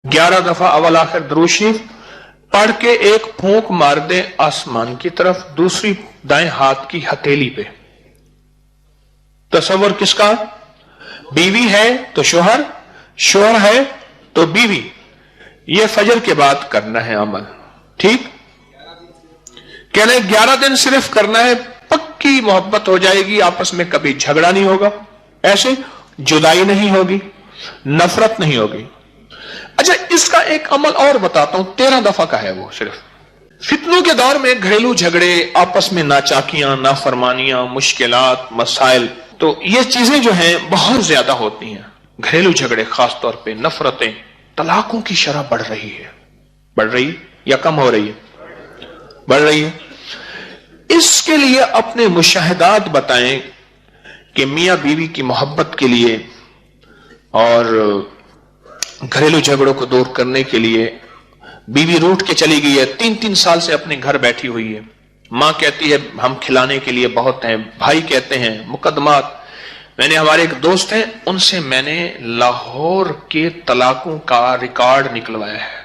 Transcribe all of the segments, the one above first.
11 दफा अवल आखिर दुरूद शरीफ पढ़ के एक फूंक मार दे आसमान की तरफ, दूसरी दाएं हाथ की हथेली पे। तसव्वुर किसका? बीवी है तो शोहर, शोहर है तो बीवी। यह फजर के बाद करना है अमल। ठीक, कह रहे 11 दिन सिर्फ करना है, पक्की मोहब्बत हो जाएगी, आपस में कभी झगड़ा नहीं होगा, ऐसे जुदाई नहीं होगी, नफरत नहीं होगी। अच्छा, इसका एक अमल और बताता हूं, 13 दफा का है वो सिर्फ। फितनों के दौर में घरेलू झगड़े, आपस में नाचाकियां, नाफरमानियां, मुश्किलात, मसाइल, तो ये चीजें जो हैं बहुत ज्यादा होती हैं। घरेलू झगड़े खास तौर पे, नफरतें, तलाकों की शरह बढ़ रही है। बढ़ रही या कम हो रही है? बढ़ रही है। इसके लिए अपने मुशाहिदात बताएं कि मियां बीवी की मोहब्बत के लिए और घरेलू झगड़ों को दूर करने के लिए बीवी रूठ के चली गई है, 3-3 साल से अपने घर बैठी हुई है। मां कहती है हम खिलाने के लिए बहुत हैं, भाई कहते हैं मुकदमात। मैंने, हमारे एक दोस्त हैं, उनसे मैंने लाहौर के तलाकों का रिकॉर्ड निकलवाया है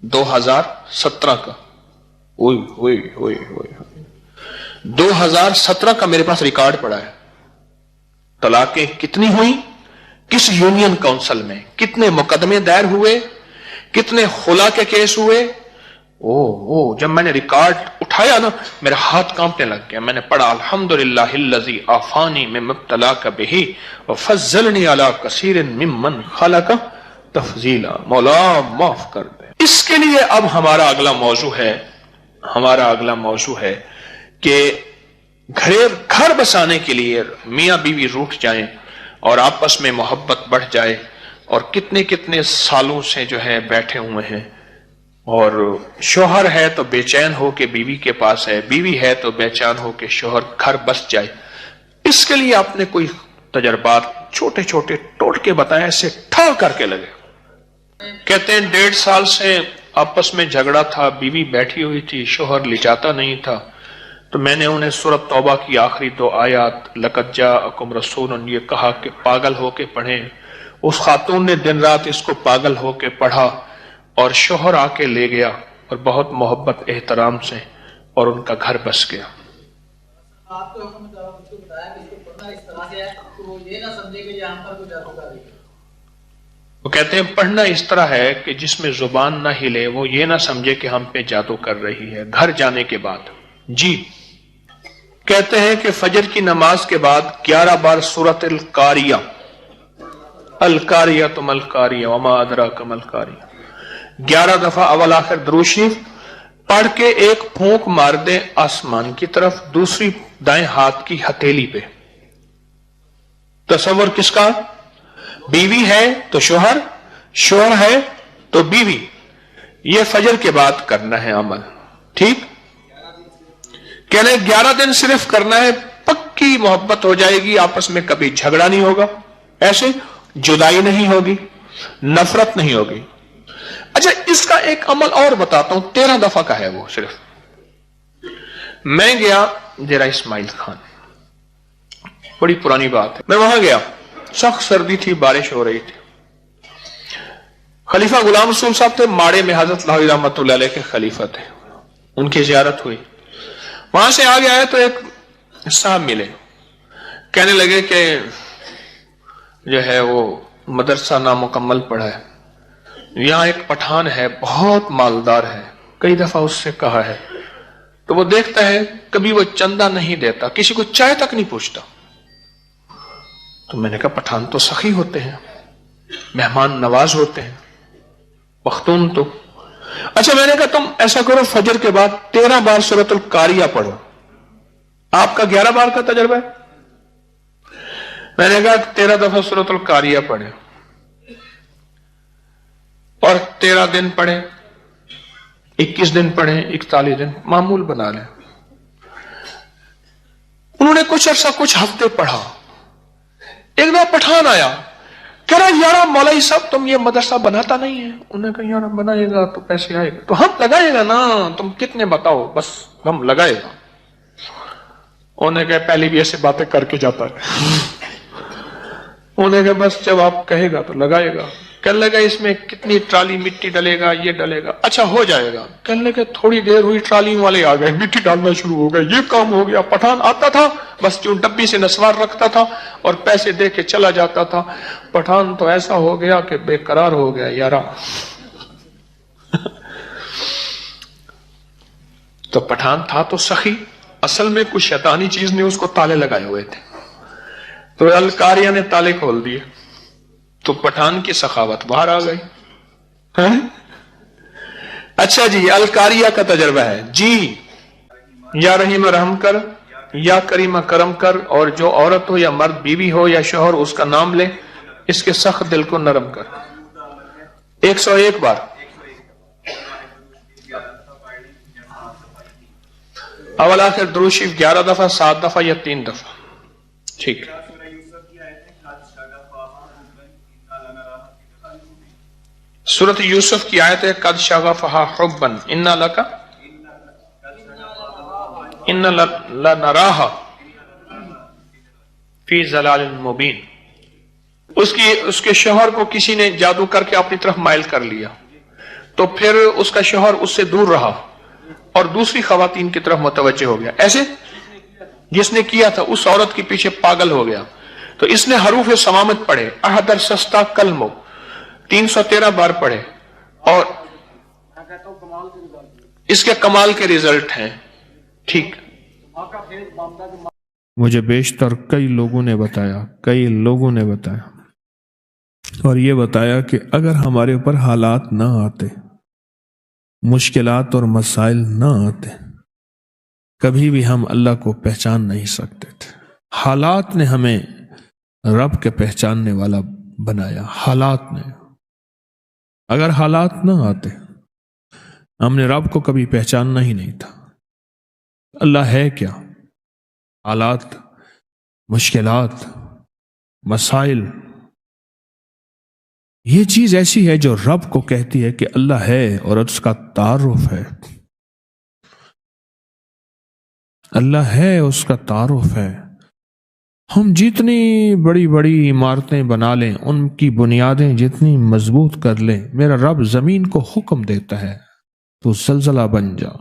2017 का। ओए ओए ओए ओए, 2017 का मेरे पास रिकॉर्ड पड़ा है। तलाकें कितनी हुई, किस यूनियन काउंसिल में, कितने मुकदमे दायर हुए, कितने खुला के केस हुए। ओ जब मैंने रिकॉर्ड उठाया ना, मेरा हाथ कांपने लग गया। मैंने पढ़ा अल्हम्दुलिल्लाहिल्लज़ी आफानी में मुब्तलाका बिही व फज़्ज़लनी अला कसीरिन मिम्मन खलका तफजीला। मौला माफ कर दे। इसके लिए अब हमारा अगला मौजू है कि घर बसाने के लिए मियां बीवी रूठ जाएं और आपस में मोहब्बत बढ़ जाए, और कितने कितने सालों से जो है बैठे हुए हैं, और शोहर है तो बेचैन हो के बीवी के पास है, बीवी है तो बेचैन हो के शोहर घर बस जाए। इसके लिए आपने कोई तजर्बात छोटे छोटे टोटके बताए, ऐसे ठा करके लगे। कहते हैं 1.5 साल से आपस में झगड़ा था, बीवी बैठी हुई थी, शोहर लिजाता नहीं था, तो मैंने उन्हें सूरत तौबा की आखिरी 2 आयत लक़द जाअकुम रसूलुन, ये कहा कि पागल होके पढ़ें। उस खातून ने दिन रात इसको पागल होके पढ़ा, और शोहर आके ले गया, और बहुत मोहब्बत एहतराम से, और उनका घर बस गया। आपको बताया कि इसको पढ़ना इस तरह से है कि वो ये ना समझे कि यहाँ पर कोई जादूगर है। वो कहते हैं पढ़ना इस तरह है कि जिसमें जुबान ना हिले, वो ये ना समझे कि हम पे जादू कर रही है। घर जाने के बाद जी कहते हैं कि फजर की नमाज के बाद 11 बार सूरत अल-कारिया, अल-कारिया तुम अल-कारिया वमा अदराका मल-कारिया, 11 दफा अवल आखिर दुरूद शरीफ पढ़ के एक फूंक मार दे आसमान की तरफ, दूसरी दाएं हाथ की हथेली पे। तसव्वुर किसका? बीवी है तो शोहर, शोहर है तो बीवी। यह फजर के बाद करना है अमल। ठीक, कह रहे 11 दिन सिर्फ करना है, पक्की मोहब्बत हो जाएगी, आपस में कभी झगड़ा नहीं होगा, ऐसे जुदाई नहीं होगी, नफरत नहीं होगी। अच्छा, इसका एक अमल और बताता हूं, 13 दफा का है वो सिर्फ। मैं गया डेरा इस्माइल खान, बड़ी पुरानी बात है, मैं वहां गया, सख्त सर्दी थी, बारिश हो रही थी। खलीफा गुलाम रसूल साहब थे, माड़े में हजरत लाहौरी रहमतुल्लाह अलैह के खलीफा थे, उनकी जियारत हुई। वहां से आ गया है तो एक साहब मिले, कहने लगे कि जो है वो मदरसा नामुकम्मल पढ़ा है, यहां एक पठान है, बहुत मालदार है, कई दफा उससे कहा है, तो वो देखता है कभी वो चंदा नहीं देता, किसी को चाय तक नहीं पूछता। तो मैंने कहा पठान तो सखी होते हैं, मेहमान नवाज होते हैं, पख्तून तो। अच्छा, मैंने कहा तुम ऐसा करो, फजर के बाद 13 बार सूरतुल कारिया पढ़ो। आपका 11 बार का तजर्बा है। मैंने कहा 13 दफा सूरतुल कारिया पढ़े और 13 दिन पढ़े, 21 दिन पढ़े, 41 दिन, मामूल बना लें। उन्होंने कुछ अरसा, कुछ हफ्ते पढ़ा। एक दफा पठान आया, कह रहा यार मौलवी साहब तुम ये मदरसा बनाता नहीं है। उन्होंने कहा यार बनाएगा तो पैसे आएगा, तो हम लगाएगा ना, तुम कितने बताओ, बस हम लगाएगा। उन्होंने कहा पहले भी ऐसे बातें करके जाता है। उन्होंने कहा बस जब आप कहेगा तो लगाएगा। کہنے لگا اس میں کتنی ٹرالی مٹی ڈلے گا، یہ ڈلے گا، اچھا ہو جائے گا۔ کہنے لگا تھوڑی دیر ہوئی ٹرالی والے آ گئے، مٹی ڈالنا شروع ہو گئے، یہ کام ہو گیا۔ پٹھان آتا تھا بس جو ڈبی سے نسوار رکھتا تھا اور پیسے دے کے چلا جاتا تھا۔ پٹھان تو ایسا ہو گیا کہ بے قرار ہو گیا یارا۔ تو پٹھان تھا تو سخی، اصل میں کچھ شیطانی چیز نے اس کو تالے لگائے ہوئے تھے، تو الکاریہ نے تالے کھول دیے، تو پٹھان کی سخاوت باہر آ گئی۔ اچھا جی، الکاریہ کا تجربہ ہے جی۔ یا رحیم رحم کر، یا کریم کرم کر، اور جو عورت ہو یا مرد، بیوی ہو یا شوہر، اس کا نام لے، اس کے سخت دل کو نرم کر۔ 101 بار۔ اول آخر درود شریف 11 دفعہ، 7 دفعہ یا 3 دفعہ؟ ٹھیک۔ سورۃ یوسف کی آیت ہے قد شغفہا حبا انا لک ان لنراہا فی ضلال مبین۔ اس کے شوہر کو کسی نے جادو کر کے اپنی طرف مائل کر لیا، تو پھر اس کا شوہر اس سے دور رہا اور دوسری خواتین کی طرف متوجہ ہو گیا۔ ایسے جس نے کیا تھا اس عورت کے پیچھے پاگل ہو گیا، تو اس نے حروف سمامت پڑھے، احدر سستا کلمو 313 بار پڑھے، اور اس کے کمال کے ریزلٹ ہیں۔ ٹھیک۔ مجھے بیشتر کئی لوگوں نے بتایا اور یہ بتایا کہ اگر ہمارے اوپر حالات نہ آتے، مشکلات اور مسائل نہ آتے، کبھی بھی ہم اللہ کو پہچان نہیں سکتے تھے۔ حالات نے ہمیں رب کے پہچاننے والا بنایا، حالات نے۔ اگر حالات نہ آتے ہم نے رب کو کبھی پہچاننا ہی نہیں تھا۔ اللہ ہے کیا؟ حالات، مشکلات، مسائل، یہ چیز ایسی ہے جو رب کو کہتی ہے کہ اللہ ہے اور اس کا تعارف ہے۔ اللہ ہے، اس کا تعارف ہے۔ ہم جتنی بڑی بڑی عمارتیں بنا لیں، ان کی بنیادیں جتنی مضبوط کر لیں، میرا رب زمین کو حکم دیتا ہے تو زلزلہ بن جا۔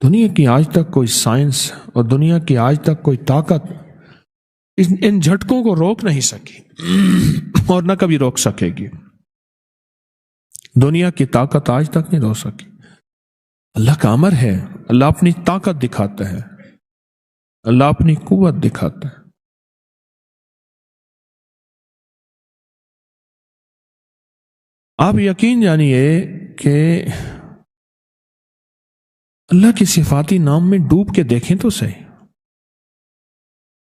دنیا کی آج تک کوئی سائنس اور دنیا کی آج تک کوئی طاقت ان جھٹکوں کو روک نہیں سکی اور نہ کبھی روک سکے گی۔ دنیا کی طاقت آج تک نہیں روک سکی۔ اللہ کا امر ہے، اللہ اپنی طاقت دکھاتا ہے، اللہ اپنی قوت دکھاتا ہے۔ آپ یقین جانیے کہ اللہ کی صفاتی نام میں ڈوب کے دیکھیں تو صحیح،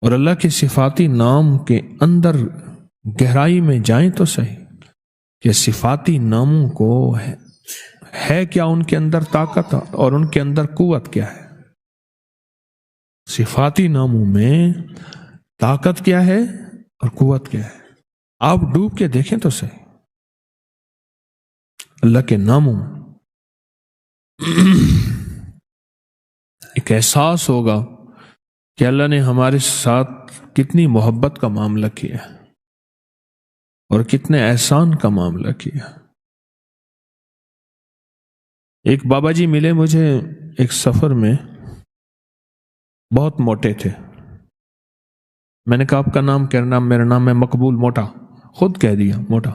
اور اللہ کے صفاتی نام کے اندر گہرائی میں جائیں تو صحیح کہ صفاتی ناموں کو ہے کیا ان کے اندر طاقت اور ان کے اندر قوت کیا ہے۔ صفاتی ناموں میں طاقت کیا ہے اور قوت کیا ہے، آپ ڈوب کے دیکھیں تو صحیح۔ اللہ کے ناموں ایک احساس ہوگا کہ اللہ نے ہمارے ساتھ کتنی محبت کا معاملہ کیا اور کتنے احسان کا معاملہ کیا۔ ایک بابا جی ملے مجھے ایک سفر میں، بہت موٹے تھے۔ میں نے کہا آپ کا نام کیا؟ میرا نام ہے مقبول موٹا۔ خود کہہ دیا موٹا۔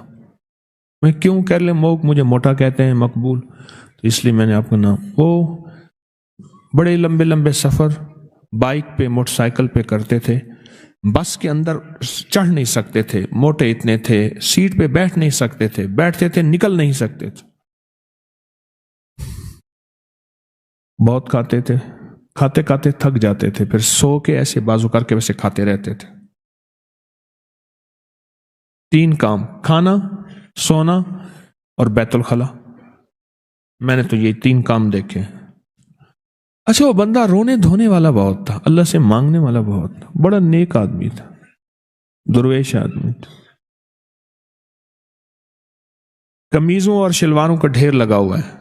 میں کیوں کہہ لیں مجھے موٹا کہتے ہیں مقبول، تو اس لیے میں نے آپ کا نام۔ وہ بڑے لمبے لمبے سفر بائک پہ، موٹر سائیکل پہ کرتے تھے، بس کے اندر چڑھ نہیں سکتے تھے، موٹے اتنے تھے، سیٹ پہ بیٹھ نہیں سکتے تھے، بیٹھتے تھے نکل نہیں سکتے تھے، بہت کھاتے تھے، کھاتے کھاتے تھک جاتے تھے، پھر سو کے ایسے بازو کر کے ویسے کھاتے رہتے تھے۔ 3 کام، کھانا، سونا اور بیت الخلا۔ میں نے تو یہ 3 کام دیکھے۔ اچھا، وہ بندہ رونے دھونے والا بہت تھا، اللہ سے مانگنے والا بہت تھا، بڑا نیک آدمی تھا، درویش آدمی تھا۔ قمیضوں اور شلواروں کا ڈھیر لگا ہوا ہے۔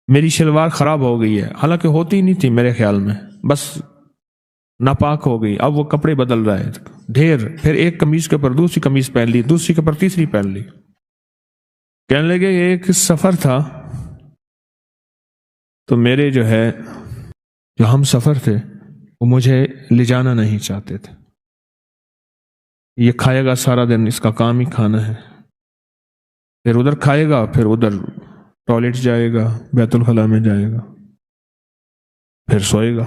میری شلوار خراب ہو گئی ہے، حالانکہ ہوتی نہیں تھی میرے خیال میں، بس नापाक हो गई, अब वो कपड़े बदल रहा है ढेर, फिर एक कमीज के ऊपर दूसरी कमीज पहन ली, दूसरी के ऊपर तीसरी पहन ली। कहने लगे एक सफर था तो मेरे जो है जो हम सफर थे वो मुझे ले जाना नहीं चाहते थे, ये खाएगा सारा दिन, इसका काम ही खाना है, फिर उधर खाएगा, फिर उधर टॉयलेट जाएगा, बैतुल खला में जाएगा, फिर सोएगा।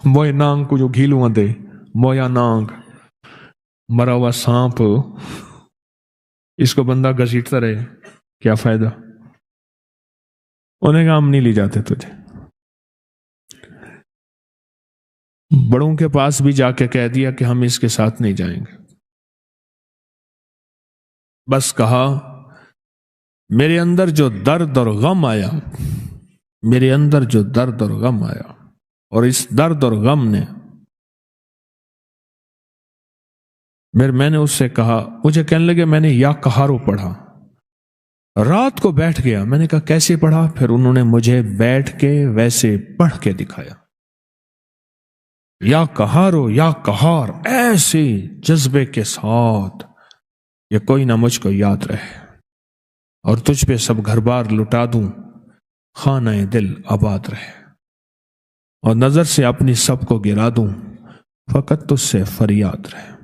मोय नांग को जो घीलुआ दे, मोया नांग, मरा हुआ सांप, इसको बंदा घसीटता रहे, क्या फायदा। उन्हें काम नहीं ले जाते तुझे। बड़ों के पास भी जाके कह दिया कि हम इसके साथ नहीं जाएंगे। बस कहा मेरे अंदर जो दर्द और गम आया, मेरे अंदर जो दर्द और गम आया, और इस दर्द और गम ने मैंने उससे कहा, मुझे कहने लगे मैंने या कहारो पढ़ा, रात को बैठ गया, मैंने कहा कैसे पढ़ा, फिर उन्होंने मुझे बैठ के वैसे पढ़ के दिखाया, या कहारो या कहार, ऐसे जज्बे के साथ ये कोई ना मुझको याद रहे और तुझ पे सब घर बार लुटा दूं, खाना दिल आबाद रहे, और नजर से अपनी सबको गिरा दूं, फकत तुझसे फरियाद रहे।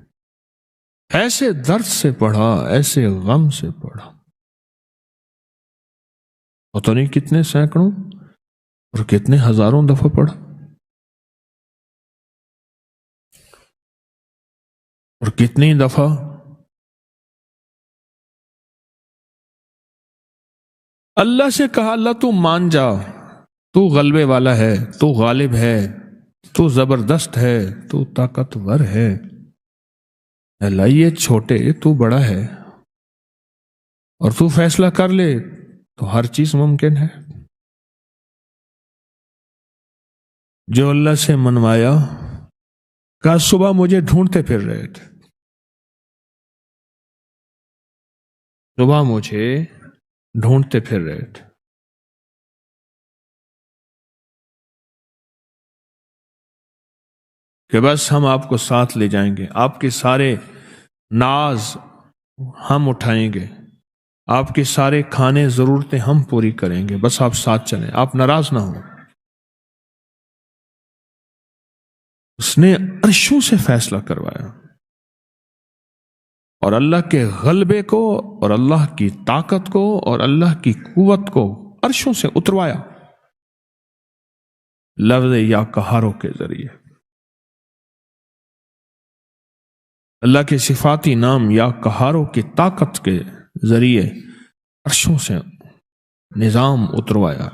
ऐसे दर्द से पढ़ा, ऐसे गम से पढ़ा, और तो नहीं कितने सैकड़ों और कितने हजारों दफा पढ़ा, और कितनी दफा अल्लाह से कहा, अल्लाह तू मान जा, तू गलबे वाला है, तू गालिब है, तू जबरदस्त है, तू ताकतवर है, अल्लाह ये छोटे तू बड़ा है, और तू फैसला कर ले तो हर चीज मुमकिन है। जो अल्लाह से मनवाया, कहा सुबह मुझे ढूंढते फिर रहे थे, सुबह मुझे ढूंढते फिर रहे थे, कि बस हम आपको साथ ले जाएंगे, आपके सारे नाज हम उठाएंगे, आपके सारे खाने जरूरतें हम पूरी करेंगे, बस आप साथ चलें, आप नाराज ना हो। उसने अर्शों से फैसला करवाया और अल्लाह के गलबे को और अल्लाह की ताकत को और अल्लाह की कुव्वत को अर्शों से उतरवाया लफ्ज़ या कहारों के जरिए। अल्लाह के सिफाती नाम या कहारों की ताकत के जरिए अर्शों से निजाम उतरवाया।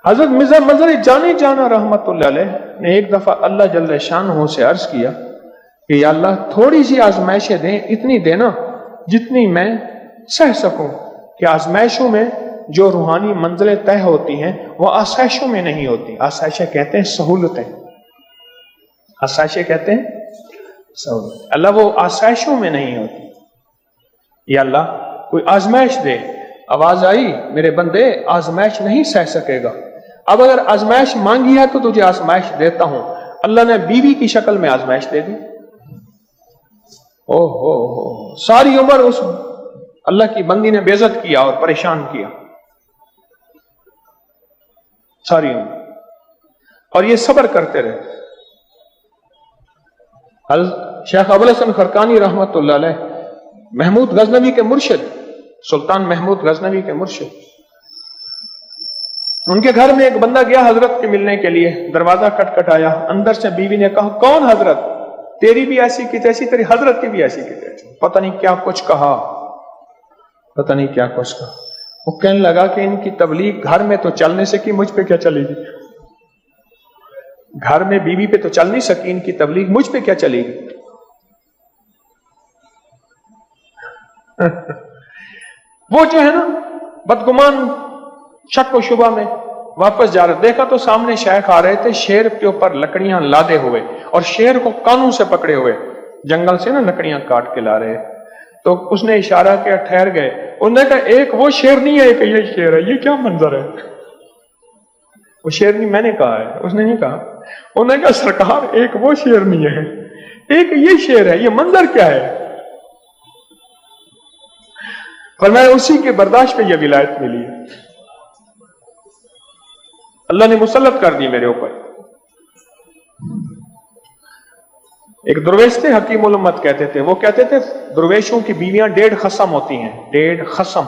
हजरत मिर्जा मंजर जानी जाना रहमतुल्लाह अलैह ने एक दफा अल्लाह जल्ल शानहू से अर्ज किया कि या अल्लाह थोड़ी सी आजमाइशें दें, इतनी देना जितनी मैं सह सकूं, कि आजमाइशों में जो रूहानी मंजिलें तय होती हैं वो आसाइशों में नहीं होती। आसाइशें कहते हैं सहूलतें, आसाइशें कहते हैं सहूलत, अल्लाह वो आसाइशों में नहीं होती। या अल्लाह कोई आजमाइश दे, आवाज आई मेरे बंदे आजमाइश नहीं सह सकेगा, अब अगर आजमाइश मांगी है तो तुझे आजमाइश देता हूं। अल्लाह ने बीवी की शक्ल में आजमाइश दे दी। ओहो सारी उम्र उस अल्लाह की बंदी ने बेइज्जत किया और परेशान किया सारी उम्र, और ये सब्र करते रहे। शेख अबुल हसन खरकानी रहमतुल्लाह अलैह महमूद गजनवी के मुर्शिद, सुल्तान महमूद गजनवी के मुर्शिद, उनके घर में एक बंदा गया हजरत के मिलने के लिए, दरवाजा खटखटाया, अंदर से बीवी ने कहा कौन हजरत, तेरी भी ऐसी की तैसी, तेरी हजरत की भी ऐसी की तैसी, पता नहीं क्या कुछ कहा, पता नहीं क्या कुछ कहा। वो कहने लगा कि इनकी तबलीग घर में तो चल नहीं सकी, मुझ पे क्या चलेगी, घर में बीवी पे तो चल नहीं सकी, इनकी तबलीग मुझ पे क्या चलेगी। वो जो है ना बदगुमान शक व शुबा में वापस जा रहे, देखा तो सामने शेख आ रहे थे, शेर के ऊपर लकड़ियां लादे हुए और शेर को कानों से पकड़े हुए, जंगल से ना लकड़ियां काट के ला रहे। तो उसने इशारा किया, ठहर गए। उन्होंने कहा एक वो शेर नहीं है, एक ये शेर है, ये क्या मंजर है। وہ شیرنی میں نے کہا ہے، اس نے نہیں کہا. انہوں نے کہا سرکار ایک وہ شیرنی ہے، ایک یہ شیر ہے، یہ منظر کیا ہے؟ فرمایا اسی کے برداشت پہ یہ ولایت ملی ہے، اللہ نے مسلط کر دی میرے اوپر. ایک درویش تھے، حکیم الامت کہتے تھے، وہ کہتے تھے درویشوں کی بیویاں 1.5 خصم ہوتی ہیں. 1.5 خصم،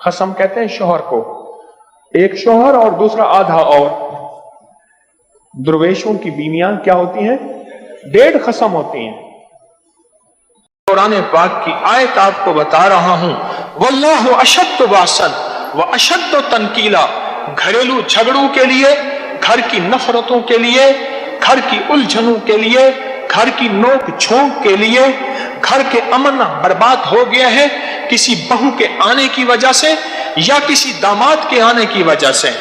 خصم کہتے ہیں شوہر کو، ایک شوہر اور دوسرا آدھا. اور درویشوں کی بیویاں کیا ہوتی ہیں؟ 1.5 خصم ہوتی ہیں. قرآن پاک کی آیت آپ کو بتا رہا ہوں، واللہ اشد باسن و اشد تنکیلا. گھریلو جھگڑوں کے لیے، گھر کی نفرتوں کے لیے، گھر کی الجھنوں کے لیے، گھر کی نوک جھونک کے لیے، گھر کے امن برباد ہو گیا ہے کسی بہو کے آنے کی وجہ سے، یا کسی داماد کے آنے کی وجہ سے،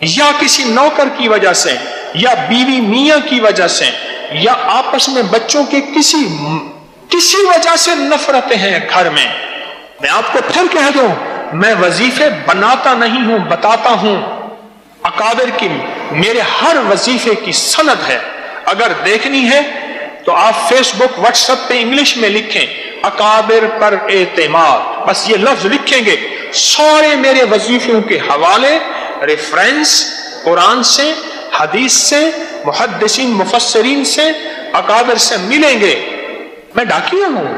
یا کسی نوکر کی وجہ سے، یا بیوی میاں کی وجہ سے، یا آپس میں بچوں کے کسی وجہ سے نفرتیں ہیں گھر میں. میں آپ کو پھر کہہ دوں، میں وظیفے بناتا نہیں ہوں، بتاتا ہوں. اکابر کی میرے ہر وظیفے کی سند ہے، اگر دیکھنی ہے تو آپ فیس بک واٹس ایپ پہ انگلش میں لکھیں اکابر پر اعتماد، بس یہ لفظ لکھیں گے، سارے میرے وظیفوں کے حوالے ریفرنس قرآن سے، حدیث سے، محدثین مفسرین سے، اکابر سے ملیں گے. میں ڈاکیہ ہوں،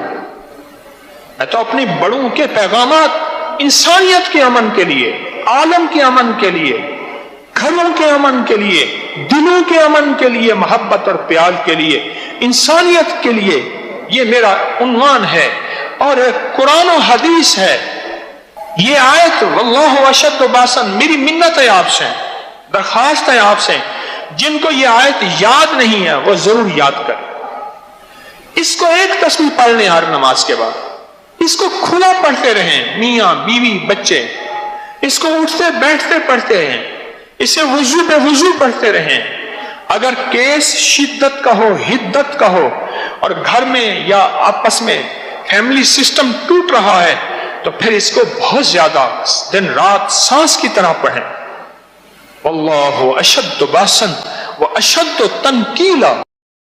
میں تو اپنی بڑوں کے پیغامات انسانیت کے امن کے لیے، عالم کے امن کے لیے، گھروں کے امن کے لیے، دلوں کے امن کے لیے، محبت اور پیار کے لیے، انسانیت کے لیے، یہ میرا عنوان ہے. اور قرآن و حدیث ہے. یہ آیت واللہ اشد باسن، میری منت ہے آپ سے، درخواست ہے آپ سے، جن کو یہ آیت یاد نہیں ہے وہ ضرور یاد کریں. اس کو ایک تسبیح پڑھ لیں ہر نماز کے بعد، اس کو کھلا پڑھتے رہیں، میاں بیوی بچے، اس کو اٹھتے بیٹھتے پڑھتے رہیں، اسے وضو پہ وضو پڑھتے رہیں. اگر کیس شدت کا ہو، حدت کا ہو، اور گھر میں یا آپس میں فیملی سسٹم ٹوٹ رہا ہے، تو پھر اس کو بہت زیادہ دن رات سانس کی طرح پڑھیں. واللہ اشد باسن و اشد تنکیلا.